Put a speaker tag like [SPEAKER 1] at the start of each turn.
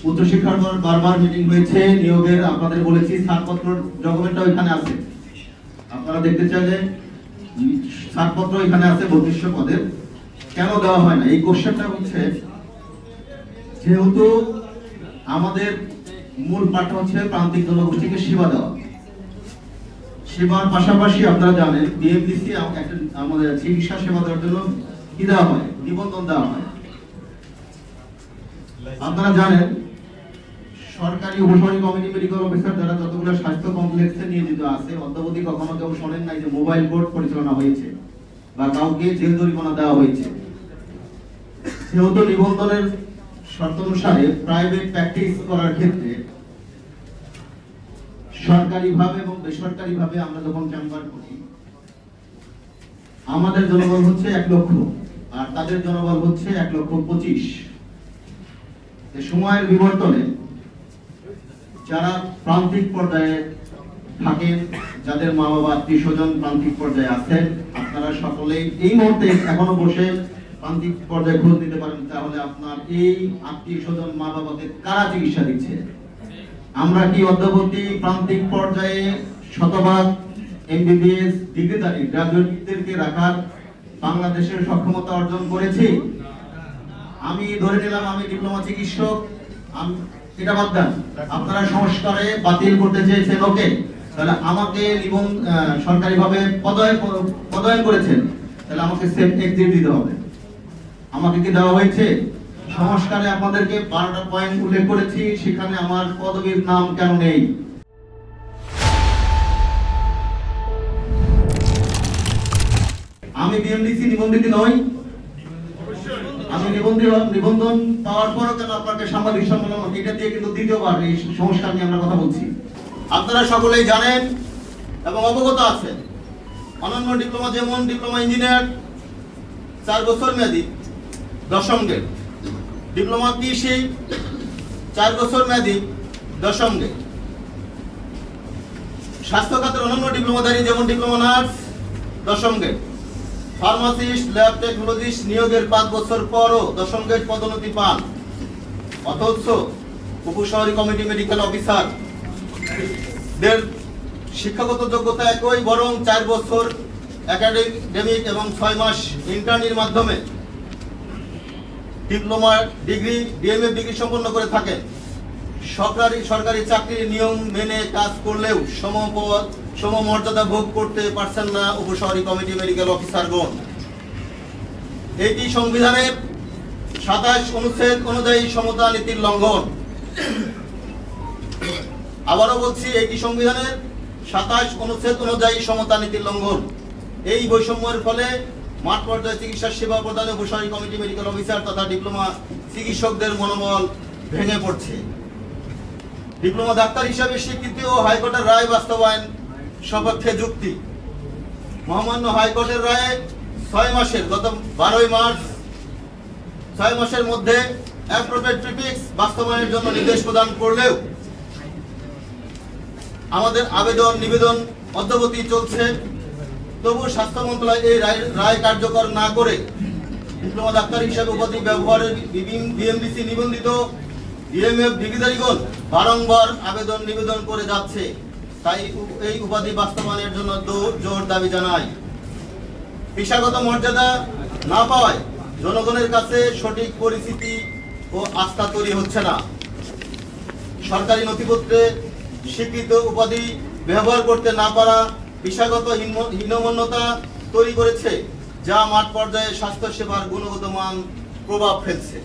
[SPEAKER 1] উচ্চশিক্ষার বারবার মিটিং হয়েছে, নিয়োগের আপনাদের বলেছি ছাড়পত্র ডকুমেন্টটা ওইখানে আছে, আপনারা দেখতে চাইলে ছাড়পত্র এখানে আছে 3200 পদের। কেন দেওয়া হয় না এই কোশ্চেনটা হচ্ছে, যেহেতু আমাদের মূল পাঠ হচ্ছে প্রান্তিক জনগোষ্ঠীকে সেবা দেওয়া, সেবার পাশাপাশি আপনারা জানেন বিএমডিসি আমাদের চিকিৎসা সেবা দেওয়ার জন্য কি দেওয়া হয়, নিবন্ধন দেওয়া হয়। আপনারা জানেন সরকারি উপসহকারী কমিটি মেডিকেল অফিসার যারা যতগুলো স্বাস্থ্য কমপ্লেক্সে নিয়োজিত আছে, অদ্যাবধি কখনো কেউ শোনেন নাই যে মোবাইল কোর্ট পরিচালনা হয়েছে বা কাউকে জেল জরিমানা দেওয়া হয়েছে। যেহেতু নিবন্ধনের শর্ত অনুসারে প্রাইভেট প্র্যাকটিস করার ক্ষেত্রে সরকারিভাবে এবং বেসরকারিভাবে আমরা যখন চেম্বার করি, আমাদের জনবল হচ্ছে 1 লক্ষ আর তাদের জনবল হচ্ছে 1,25,000। সময়ের বিবর্তনে যারা প্রান্তিক পর্যায়ে থাকেন, যাদের মা বাবা আত্মীয় স্বজন প্রান্তিক পর্যায়ে আছেন, আপনারা সকলেই এই মুহূর্তে এখনো বসে প্রান্তিক পর্যায়ে খোঁজ দিতে পারেন, তাহলে আপনার এই আত্মীয় স্বজন মা বাবাকে কারা চিকিৎসা দিচ্ছে? আমরা কি অদ্যাবধি প্রান্তিক পর্যায়ে শতভাগ এমবিবিএস ডিগ্রিধারী গ্রাজুয়েটদেরকে রাখার বাংলাদেশের সক্ষমতা অর্জন করেছি? আমি ধরে নিলাম আমি ডিপ্লোমা চিকিৎসক, এটা বাদ দেন, আপনারা সংস্কারে বাতিল করতে চেয়েছেন, ওকে, তাহলে আমাকে সরকারিভাবে পদায়ন করেছেন, তাহলে আমাকে সেফ এক্সিট দিতে হবে। আমাকে কি দেওয়া হয়েছে? সংস্কারে আপনাদেরকে 12টা পয়েন্ট উল্লেখ করেছি, সেখানে আমার পদবীর নাম কেন নেই? আমি বিএমডিসি নিবন্ধিত নই, আমি নিবন্ধন পাওয়ার পরও কেন আপনাকে সাংবাদিক সম্মেলন, এটা দিয়ে কিন্তু দ্বিতীয়বার এই সংস্কার নিয়ে আমরা কথা বলছি। আপনারা সকলেই জানেন এবং অবগত আছেন, অন্যান্য ডিপ্লোমা যেমন ডিপ্লোমা ইঞ্জিনিয়ার 4 বছর মেয়াদী 10ম গ্রেড, ডিপ্লোমা কৃষি 4 বছর মেয়াদী 10ম গ্রেড, স্বাস্থ্য খাতের অন্যান্য ডিপ্লোমাধারী যেমন ডিপ্লোমা নার্স 10ম গ্রেড, ফার্মাসিস্ট, ল্যাব টেকনোলজিস্ট নিয়োগের 5 বছর পরও 10ম গ্রেড পদোন্নতি পান। অথচ উপশহরী কমিটি মেডিকেল অফিসার দের শিক্ষাগত যোগ্যতা একই, বরং 4 বছর একাডেমিক এবং 6 মাস ইন্টার্নির মাধ্যমে ডিপ্লোমা ডিগ্রি, ডিএমএফ ডিগ্রি সম্পন্ন করে থাকেন। সরকারি চাকরির নিয়ম মেনে কাজ করলেও সমমর্যাদা ভোগ করতে পারছেন না উপশহরী কমিটি মেডিকেল অফিসারগণ। এটি সংবিধানের 27 অনুচ্ছেদ অনুযায়ী সমতা নীতির লঙ্ঘন। আবারও বলছি, এটি সংবিধানের 27 অনুচ্ছেদ অনুযায়ী সমতা নীতির লঙ্ঘন। এই বৈষম্যের ফলে মাঠ পর্যায়ে চিকিৎসা সেবা প্রদানে উপশহরী কমিটি মেডিকেল অফিসার তথা ডিপ্লোমা চিকিৎসকদের মনোবল ভেঙে পড়ছে। ডিপ্লোমা ডাক্তার হিসাবে স্বীকৃতি ও হাইকোর্টের রায় বাস্তবায়ন সপক্ষে যুক্তি। মহামান্য হাইকোর্টের রায়ে 6 মাসের গত 12ই মার্চ 6 মাসের মধ্যে অ্যাপ্রোপ্রিয়েট প্রিফিক্স বাস্তবায়নের জন্য নির্দেশ প্রদান করলেও আমাদের নিবেদন অদ্যাবধি চলছে। তবু স্বাস্থ্য মন্ত্রণালয় এই রায় কার্যকর না করে ডিপ্লোমা ডাক্তার হিসেবে উপাধি ব্যবহারের বিএমডিসি নিবন্ধিত ডিএমএফ ডিগ্রিধারীগণ বারংবার নিবেদন করে যাচ্ছে। তাই এই উপাধি বাস্তবায়নের জন্য জোর দাবি জানাই। পেশাগত মর্যাদা না পাওয়ায় জনগণের কাছে সঠিক পরিস্থিতি ও আস্থা তৈরি হচ্ছে না। সরকারি নথিপত্রে স্বীকৃত উপাধি ব্যবহার করতে না পারা পেশাগত হীনমন্যতা তৈরি করেছে, যা মাঠ পর্যায়ে স্বাস্থ্য সেবার গুণগত মান প্রভাব ফেলছে।